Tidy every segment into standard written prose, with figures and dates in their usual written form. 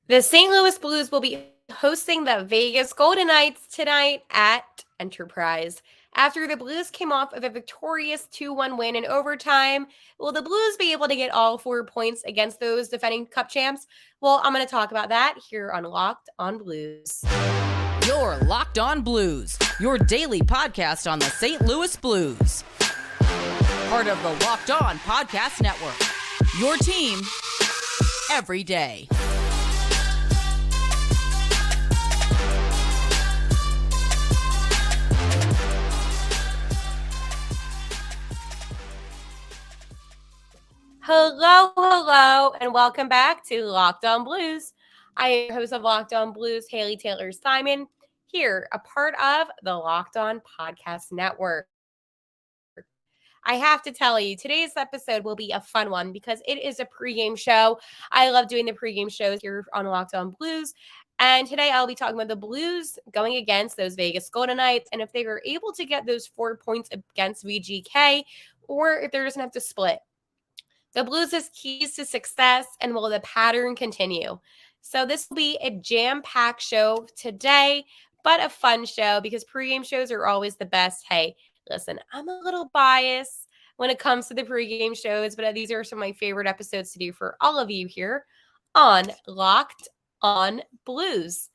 The St. Louis Blues will be hosting the Vegas Golden Knights tonight at Enterprise. After the Blues came off of a victorious 2-1 win in overtime, will the Blues be able to get all 4 points against those defending Cup champs? Well, I'm going to talk about that here on Locked on Blues. You're Locked on Blues, your daily podcast on the St. Louis Blues. Part of the Locked On Podcast Network, your team every day. Hello, and welcome back to Locked on Blues. I am host of Locked on Blues, Haley Taylor Simon, here, a part of the Locked On Podcast Network. I have to tell you, today's episode will be a fun one because it is a pregame show. I love doing the pregame shows here on Locked on Blues. And today I'll be talking about the Blues going against those Vegas Golden Knights and if they were able to get those 4 points against VGK or if they're just going to have to split. The Blues has keys to success, and will the pattern continue? So this will be a jam-packed show today, but a fun show because pregame shows are always the best. Hey, listen, I'm a little biased when it comes to the pregame shows, but these are some of my favorite episodes to do for all of you here on Locked on Blues.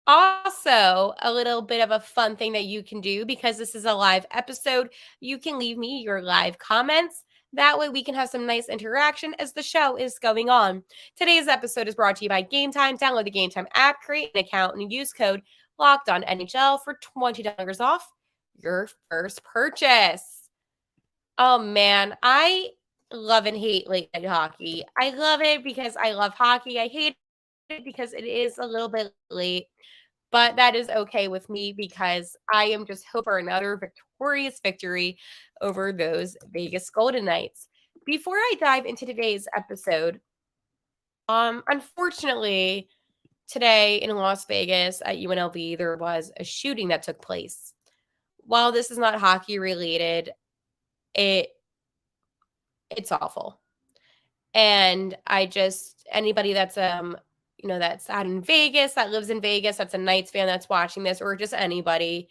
Also, a little bit of a fun thing that you can do because this is a live episode. You can leave me your live comments. That way we can have some nice interaction as the show is going on. Today's episode is brought to you by Gametime. Download the Gametime app, create an account, and use code LOCKEDONNHL for $20 off your first purchase. Oh, man. I love and hate late night hockey. I love it because I love hockey. I hate it because it is a little bit late. But that is okay with me because I am just hoping for another victorious victory over those Vegas Golden Knights. Before I dive into today's episode, unfortunately, today in Las Vegas at UNLV, there was a shooting that took place. While this is not hockey related, it's awful. And anybody that's that's out in Vegas, that lives in Vegas, that's a Knights fan that's watching this, or just anybody,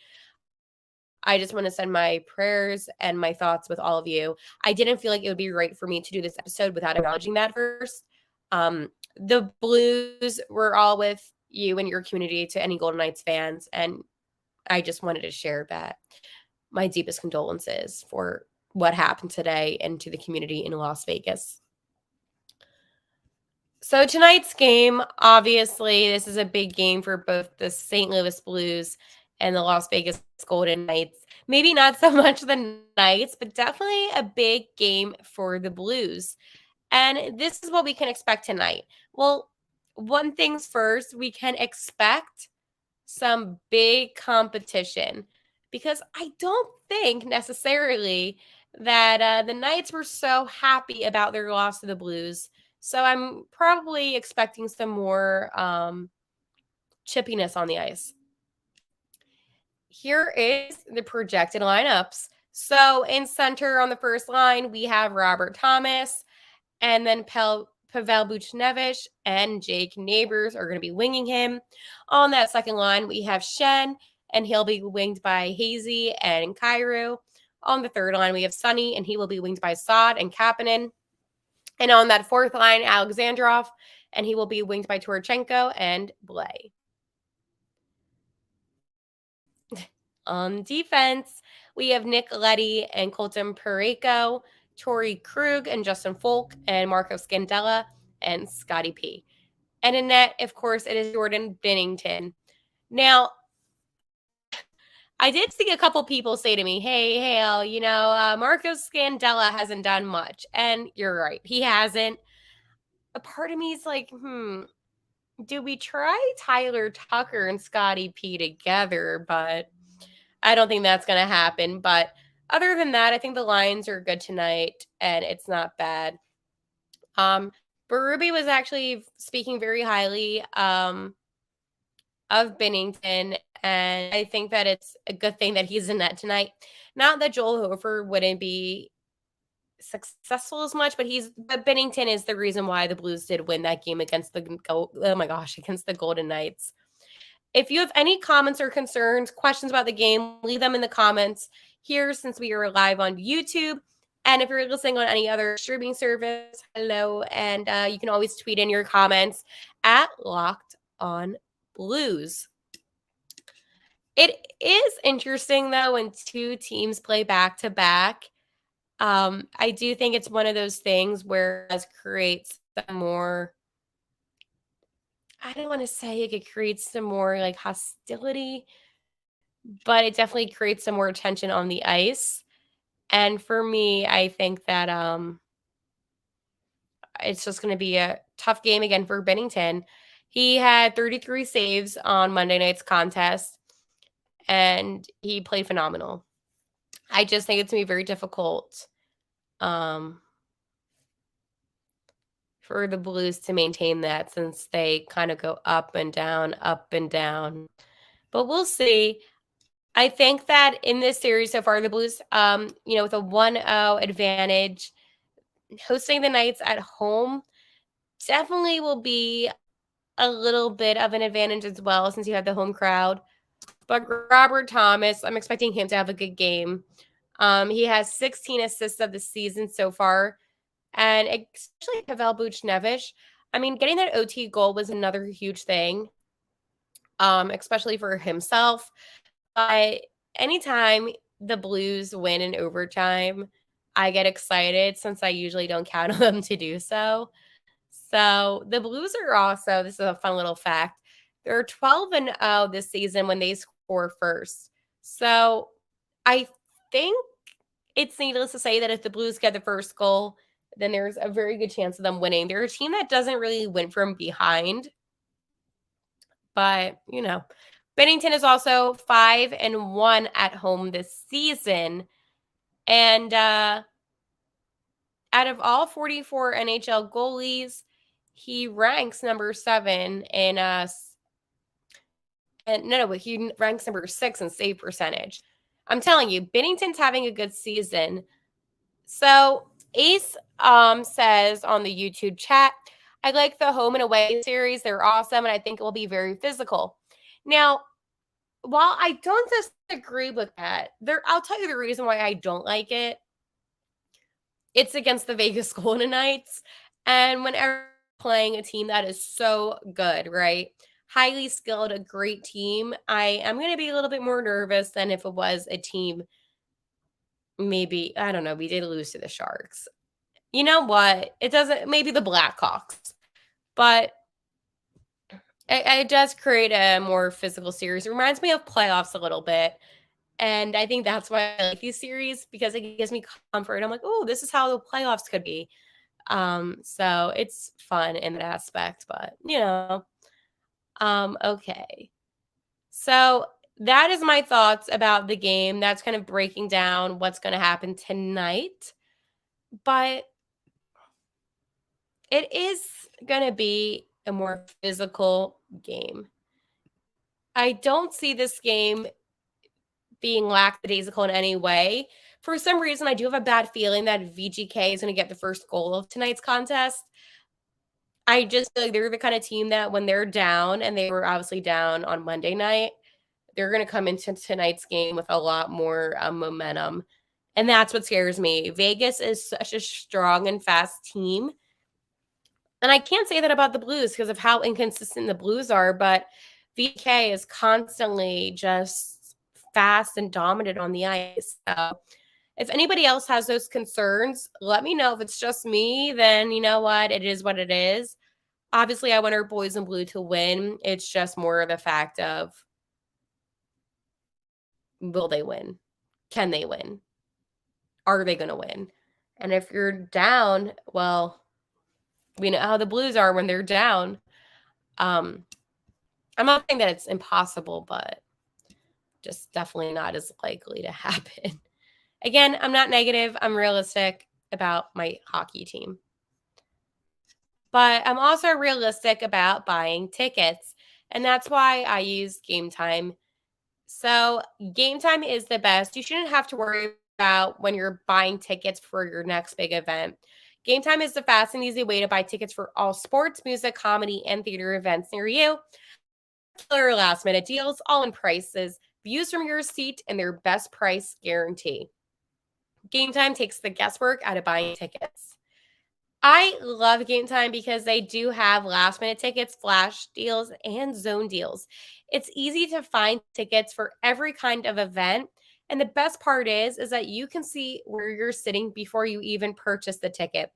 I just want to send my prayers and my thoughts with all of you. I didn't feel like it would be right for me to do this episode without acknowledging that first. The Blues were all with you and your community to any Golden Knights fans, and I just wanted to share that. My deepest condolences for what happened today and to the community in Las Vegas. So tonight's game, obviously, this is a big game for both the St. Louis Blues and the Las Vegas Golden Knights. Maybe not so much the Knights, but definitely a big game for the Blues. And this is what we can expect tonight. Well, one thing's first, we can expect some big competition because I don't think necessarily that the Knights were so happy about their loss to the Blues. So I'm probably expecting some more chippiness on the ice. Here is the projected lineups. So in center on the first line, we have Robert Thomas, and then Pavel Buchnevich and Jake Neighbors are going to be winging him. On that second line, we have Shen, and he'll be winged by Hazy and Kyrou. On the third line, we have Sonny, and he will be winged by Saad and Kapanen. And on that fourth line, Alexandrov, and he will be winged by Turchenko and Blais. On defense, we have Nick Leddy and Colton Parayko, Torrey Krug and Justin Folk, and Marco Scandella and Scotty P. And in net, of course, it is Jordan Binnington. Now, I did see a couple people say to me, hey, Hale, Marco Scandella hasn't done much. And you're right. He hasn't. A part of me is like, do we try Tyler Tucker and Scotty P together? But I don't think that's going to happen. But other than that, I think the lines are good tonight, and it's not bad. Berube was actually speaking very highly of Binnington, and I think that it's a good thing that he's in net tonight. Not that Joel Hofer wouldn't be successful as much, but Bennington is the reason why the Blues did win that game against against the Golden Knights. If you have any comments or concerns, questions about the game, leave them in the comments here since we are live on YouTube. And if you're listening on any other streaming service, hello. And you can always tweet in your comments at Locked On Blues. It is interesting, though, when two teams play back to back. I do think it's one of those things where it creates some more, I don't want to say it creates some more like hostility, but it definitely creates some more tension on the ice. And for me, I think that it's just going to be a tough game again for Bennington. He had 33 saves on Monday night's contest, and he played phenomenal. I just think it's going to be very difficult for the Blues to maintain that since they kind of go up and down, up and down. But we'll see. I think that in this series so far, the Blues, with a 1-0 advantage, hosting the Knights at home definitely will be a little bit of an advantage as well since you have the home crowd. But Robert Thomas, I'm expecting him to have a good game. He has 16 assists of the season so far. And especially Pavel Buchnevich. I mean, getting that OT goal was another huge thing, especially for himself. But anytime the Blues win in overtime, I get excited since I usually don't count on them to do so. So the Blues are also, this is a fun little fact, they're 12-0 this season when they score first. So I think it's needless to say that if the Blues get the first goal, then there's a very good chance of them winning. They're a team that doesn't really win from behind. But, Bennington is also 5-1 at home this season. And out of all 44 NHL goalies, he ranks number 7 in he ranks number 6 in save percentage. I'm telling you, Bennington's having a good season. So Ace says on the YouTube chat, I like the home and away series. They're awesome, and I think it will be very physical. Now, while I don't disagree with that, I'll tell you the reason why I don't like it. It's against the Vegas Golden Knights. And whenever playing a team that is so good, right? Highly skilled, a great team, I am going to be a little bit more nervous than if it was a team, maybe, I don't know, we did lose to the Sharks. You know what? It doesn't, maybe the Blackhawks. But it does create a more physical series. It reminds me of playoffs a little bit. And I think that's why I like these series, because it gives me comfort. I'm like, oh, this is how the playoffs could be. So it's fun in that aspect, but okay. So that is my thoughts about the game. That's kind of breaking down what's going to happen tonight. But it is going to be a more physical game. I don't see this game being lackadaisical in any way. For some reason, I do have a bad feeling that VGK is going to get the first goal of tonight's contest. I just feel like they're the kind of team that when they're down, and they were obviously down on Monday night, they're going to come into tonight's game with a lot more momentum. And that's what scares me. Vegas is such a strong and fast team. And I can't say that about the Blues because of how inconsistent the Blues are, but VK is constantly just fast and dominant on the ice. So if anybody else has those concerns, let me know. If it's just me, then you know what? It is what it is. Obviously, I want our boys in blue to win. It's just more of the fact of, will they win? Can they win? Are they going to win? And if you're down, well, we know how the Blues are when they're down. I'm not saying that it's impossible, but just definitely not as likely to happen. Again, I'm not negative. I'm realistic about my hockey team. But I'm also realistic about buying tickets. And that's why I use Gametime. So Gametime is the best. You shouldn't have to worry about when you're buying tickets for your next big event. Gametime is the fast and easy way to buy tickets for all sports, music, comedy, and theater events near you. Killer last minute deals, all in prices, views from your seat, and their best price guarantee. Gametime takes the guesswork out of buying tickets. I love Gametime because they do have last minute tickets, flash deals, and zone deals. It's easy to find tickets for every kind of event. And the best part is that you can see where you're sitting before you even purchase the ticket.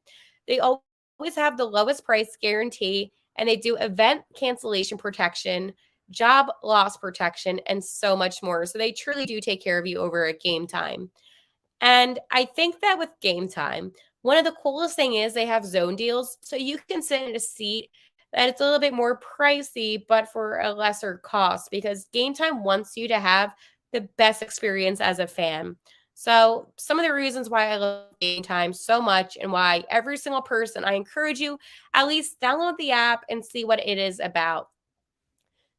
They always have the lowest price guarantee, and they do event cancellation protection, job loss protection, and so much more. So they truly do take care of you over at Gametime. And I think that with Gametime, one of the coolest thing is they have zone deals. So you can sit in a seat that it's a little bit more pricey, but for a lesser cost, because Gametime wants you to have the best experience as a fan. So some of the reasons why I love Gametime so much and why every single person, I encourage you at least download the app and see what it is about.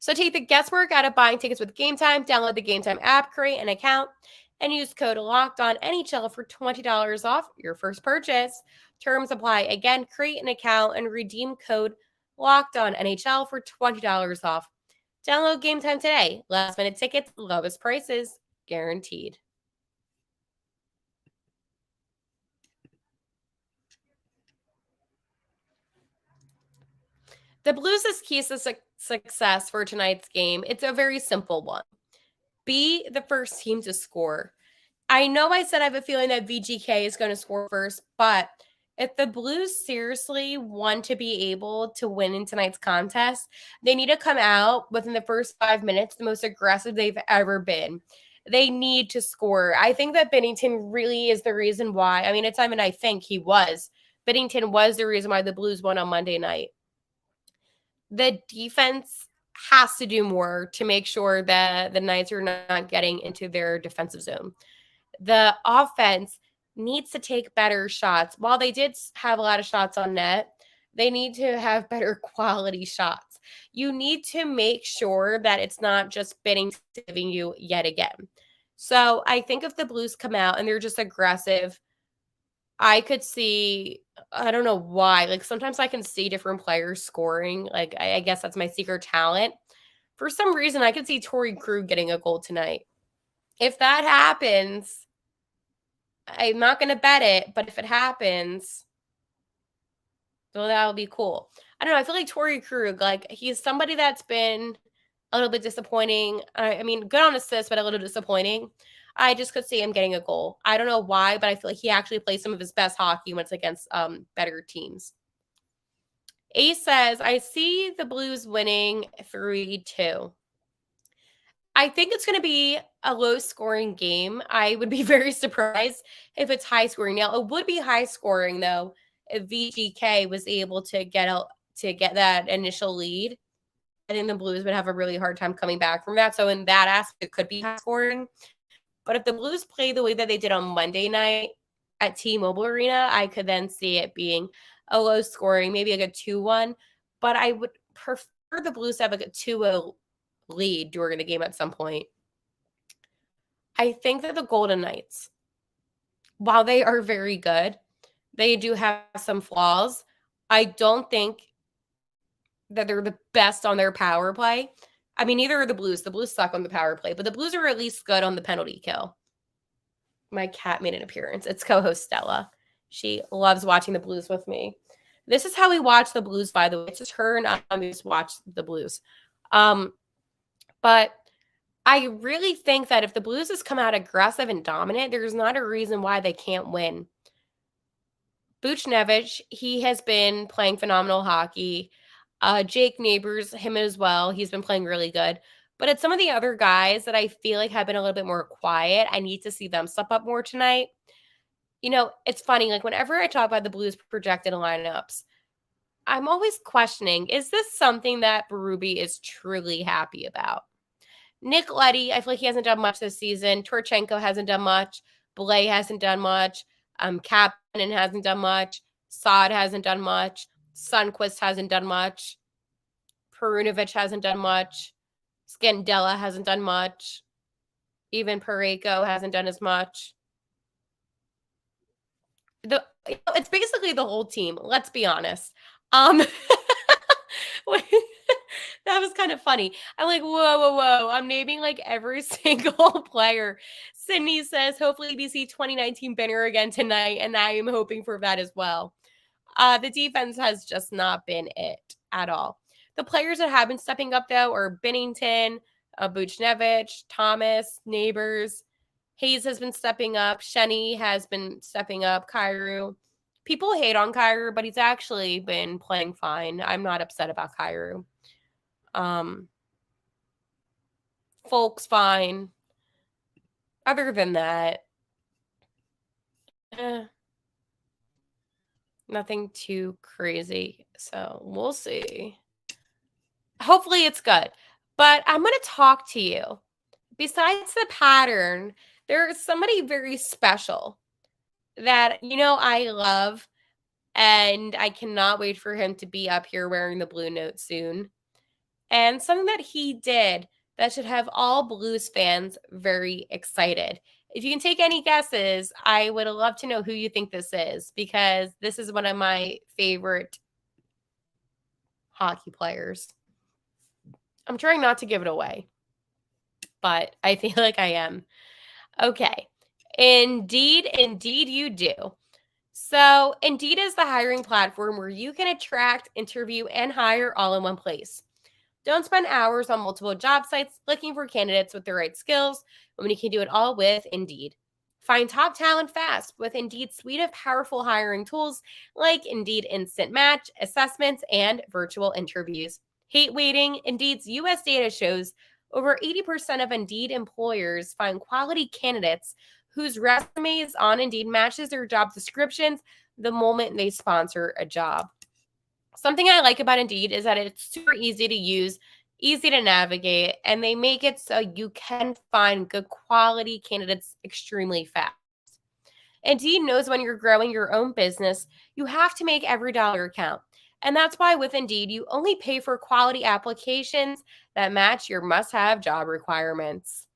So take the guesswork out of buying tickets with Gametime. Download the Gametime app, create an account, and use code LOCKEDONNHL for $20 off your first purchase. Terms apply. Again, create an account and redeem code LOCKEDONNHL for $20 off. Download Gametime today. Last minute tickets, lowest prices, guaranteed. The Blues' key to success for tonight's game, it's a very simple one. Be the first team to score. I know I said I have a feeling that VGK is going to score first, but if the Blues seriously want to be able to win in tonight's contest, they need to come out within the first 5 minutes the most aggressive they've ever been. They need to score. I think that Binnington really is the reason why. I mean, it's not even I think he was. Binnington was the reason why the Blues won on Monday night. The defense has to do more to make sure that the Knights are not getting into their defensive zone. The offense needs to take better shots. While they did have a lot of shots on net, they need to have better quality shots. You need to make sure that it's not just Binnington giving you yet again. So I think if the Blues come out and they're just aggressive, I could see, I don't know why. Like sometimes I can see different players scoring. Like I guess that's my secret talent. For some reason, I could see Torrey Krug getting a goal tonight. If that happens, I'm not going to bet it, but if it happens, well, that would be cool. I don't know. I feel like Torrey Krug, like he's somebody that's been a little bit disappointing. I mean, good on assists, but a little disappointing. I just could see him getting a goal. I don't know why, but I feel like he actually plays some of his best hockey when it's against better teams. Ace says, I see the Blues winning 3-2. I think it's going to be a low-scoring game. I would be very surprised if it's high-scoring. Now, it would be high-scoring, though, if VGK was able to get that initial lead. I think the Blues would have a really hard time coming back from that. So in that aspect, it could be high-scoring. But if the Blues play the way that they did on Monday night at T-Mobile Arena, I could then see it being a low scoring, maybe like a 2-1. But I would prefer the Blues to have like a 2-0 lead during the game at some point. I think that the Golden Knights, while they are very good, they do have some flaws. I don't think that they're the best on their power play. I mean, neither are the Blues. The Blues suck on the power play, but the Blues are at least good on the penalty kill. My cat made an appearance. It's co-host Stella. She loves watching the Blues with me. This is how we watch the Blues, by the way. It's just her and I just watch the Blues. But I really think that if the Blues has come out aggressive and dominant, there's not a reason why they can't win. Buchnevich, he has been playing phenomenal hockey. Jake Neighbors, him as well. He's been playing really good. But it's some of the other guys that I feel like have been a little bit more quiet. I need to see them step up more tonight. You know, it's funny. Like whenever I talk about the Blues projected lineups, I'm always questioning, is this something that Berube is truly happy about? Nick Leddy, I feel like he hasn't done much this season. Turchenko hasn't done much. Blais hasn't done much. Kapanen hasn't done much. Saad hasn't done much. Sundqvist hasn't done much. Perunovic hasn't done much. Scandella hasn't done much. Even Parayko hasn't done as much. It's basically the whole team. Let's be honest. That was kind of funny. I'm like, whoa. I'm naming like every single player. Sydney says, hopefully we see 2019 banner again tonight, and I am hoping for that as well. The defense has just not been it at all. The players that have been stepping up, though, are Binnington, Buchnevich, Thomas, Neighbors. Hayes has been stepping up. Shenny has been stepping up. Kyrou. People hate on Kyrou, but he's actually been playing fine. I'm not upset about Kyrou. Folk's fine. Other than that, nothing too crazy. So we'll see. Hopefully it's good. But I'm going to talk to you. Besides the pattern, there's somebody very special that, I love, and I cannot wait for him to be up here wearing the blue note soon. And something that he did that should have all Blues fans very excited. If you can take any guesses, I would love to know who you think this is, because this is one of my favorite hockey players. I'm trying not to give it away, but I feel like I am. Okay. Indeed you do. So Indeed is the hiring platform where you can attract, interview, and hire all in one place. Don't spend hours on multiple job sites looking for candidates with the right skills when you can do it all with Indeed. Find top talent fast with Indeed's suite of powerful hiring tools like Indeed Instant Match, assessments, and virtual interviews. Hate waiting? Indeed's U.S. data shows over 80% of Indeed employers find quality candidates whose resumes on Indeed matches their job descriptions the moment they sponsor a job. Something I like about Indeed is that it's super easy to use, easy to navigate, and they make it so you can find good quality candidates extremely fast. Indeed knows when you're growing your own business, you have to make every dollar count. And that's why with Indeed, you only pay for quality applications that match your must-have job requirements.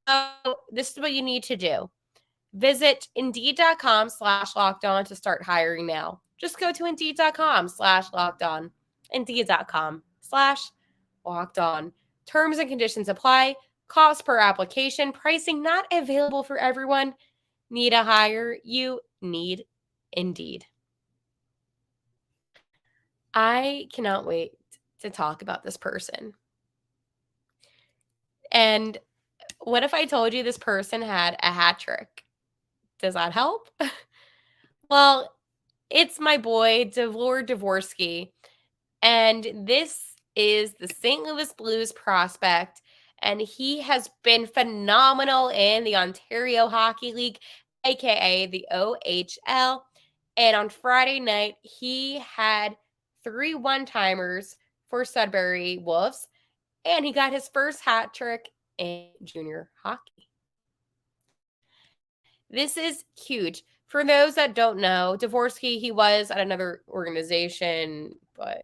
So this is what you need to do. Visit Indeed.com/lockedon to start hiring now. Just go to Indeed.com/lockedon. Indeed.com/lockedon. Terms and conditions apply. Cost per application. Pricing not available for everyone. Need a hire? You need Indeed. I cannot wait to talk about this person. And what if I told you this person had a hat trick? Does that help? Well, it's my boy, Davor Dvorsky. And this is the St. Louis Blues prospect. And he has been phenomenal in the Ontario Hockey League, aka the OHL. And on Friday night, he had 3 one-timers for Sudbury Wolves. And he got his first hat trick in junior hockey. This is huge. For those that don't know, Dvorsky, he was at another organization, but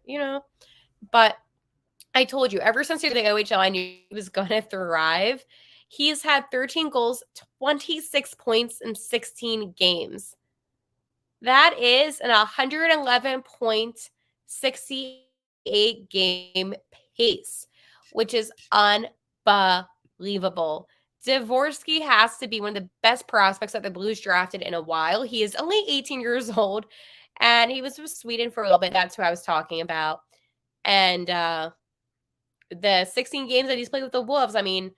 I told you, ever since he was the OHL, I knew he was going to thrive. He's had 13 goals, 26 points in 16 games. That is an 111.68 game pace, which is unbelievable. Dvorsky has to be one of the best prospects that the Blues drafted in a while. He is only 18 years old, and he was with Sweden for a little bit. That's who I was talking about. And the 16 games that he's played with the Wolves, 13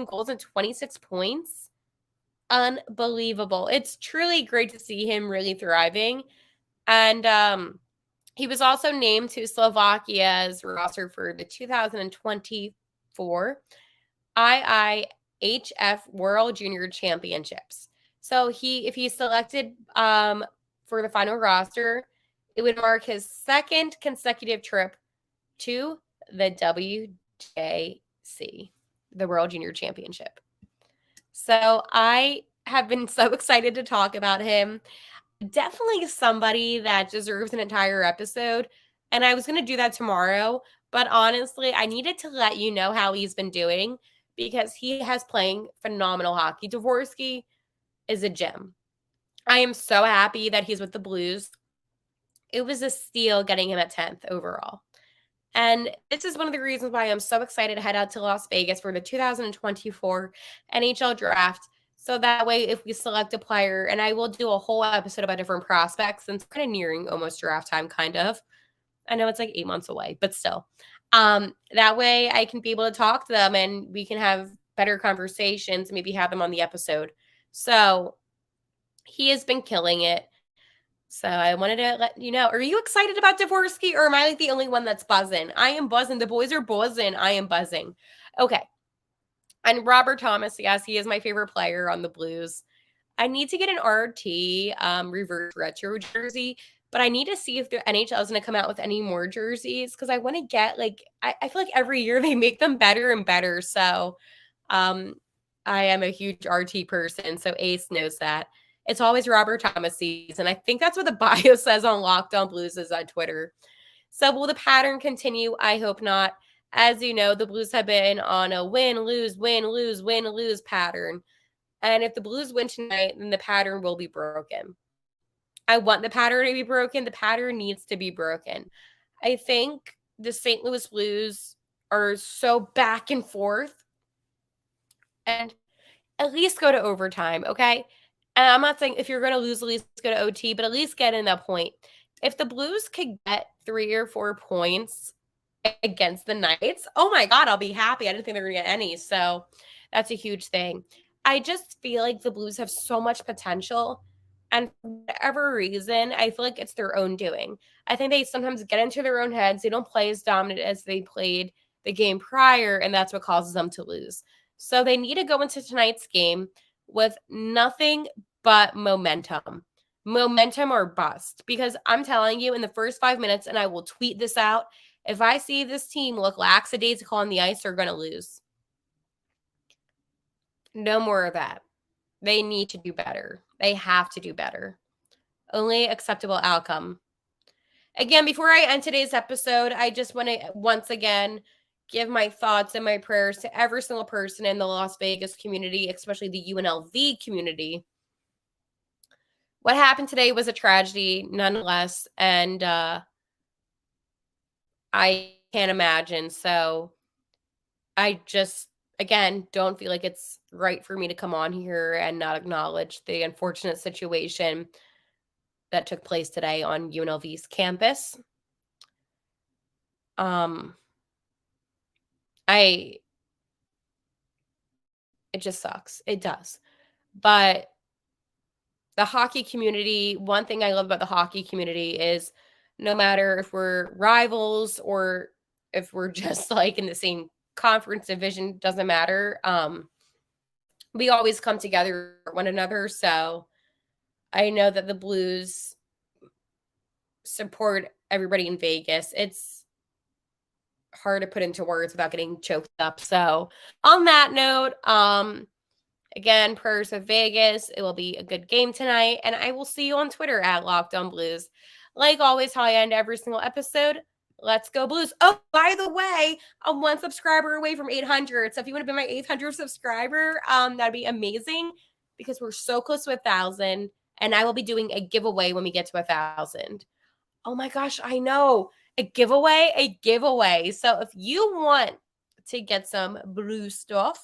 goals and 26 points. Unbelievable. It's truly great to see him really thriving. And he was also named to Slovakia's roster for the 2024 IIHF World Junior Championships. So if he's selected for the final roster, it would mark his second consecutive trip to the WJC, the World Junior Championship. So I have been so excited to talk about him. Definitely somebody that deserves an entire episode. And I was going to do that tomorrow. But honestly, I needed to let you know how he's been doing because he has playing phenomenal hockey. Dvorsky is a gem. I am so happy that he's with the Blues. It was a steal getting him at 10th overall. And this is one of the reasons why I'm so excited to head out to Las Vegas for the 2024 NHL draft. So that way, if we select a player, and I will do a whole episode about different prospects, and it's kind of nearing almost draft time, kind of. I know it's like 8 months away, but still. That way I can be able to talk to them and we can have better conversations, maybe have them on the episode. So he has been killing it. So I wanted to let you know. Are you excited about Dvorsky, or am I like the only one that's buzzing? I am buzzing. The boys are buzzing. I am buzzing. Okay. And Robert Thomas, yes, he is my favorite player on the Blues. I need to get an RT reverse retro jersey, but I need to see if the NHL is going to come out with any more jerseys because I want to get like I feel like every year they make them better and better. So I am a huge RT person, so Ace knows that. It's always Robert Thomas season. I think that's what the bio says on Locked On Blues is on Twitter. So will the pattern continue? I hope not. As you know, the Blues have been on a win, lose, win, lose, win, lose pattern. And if the Blues win tonight, then the pattern will be broken. I want the pattern to be broken. The pattern needs to be broken. I think the St. Louis Blues are so back and forth. And at least go to overtime, okay? And I'm not saying if you're going to lose, at least go to OT, but at least get in that point. If the Blues could get 3 or 4 points against the Knights, oh my God, I'll be happy. I didn't think they were going to get any. So that's a huge thing. I just feel like the Blues have so much potential. And for whatever reason, I feel like it's their own doing. I think they sometimes get into their own heads. They don't play as dominant as they played the game prior, and that's what causes them to lose. So they need to go into tonight's game with nothing but momentum. Momentum or bust. Because I'm telling you, in the first 5 minutes, and I will tweet this out, if I see this team look lackadaisical on the ice, they're going to lose. No more of that. They need to do better. They have to do better. Only acceptable outcome. Again, before I end today's episode, I just want to once again give my thoughts and my prayers to every single person in the Las Vegas community, especially the UNLV community. What happened today was a tragedy, nonetheless, and I can't imagine. So I just, again, don't feel like it's right for me to come on here and not acknowledge the unfortunate situation that took place today on UNLV's campus. It just sucks. It does. But the hockey community, one thing I love about the hockey community is no matter if we're rivals or if we're just like in the same conference division, doesn't matter. We always come together for one another. So I know that the Blues support everybody in Vegas. It's hard to put into words without getting choked up. So on that note, again, prayers of Vegas. It will be a good game tonight. And I will see you on Twitter at Locked On Blues. Like always, how I end every single episode. Let's go Blues. Oh, by the way, I'm 1 subscriber away from 800. So if you want to be my 800 subscriber, that'd be amazing because we're so close to 1,000. And I will be doing a giveaway when we get to 1,000. Oh my gosh, I know. A giveaway. So if you want to get some blue stuff,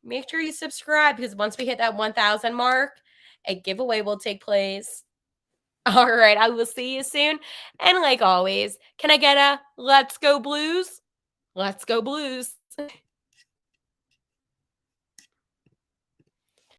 make sure you subscribe because once we hit that 1,000 mark, a giveaway will take place. All right, I will see you soon. And like always, can I get a let's go Blues? Let's go Blues.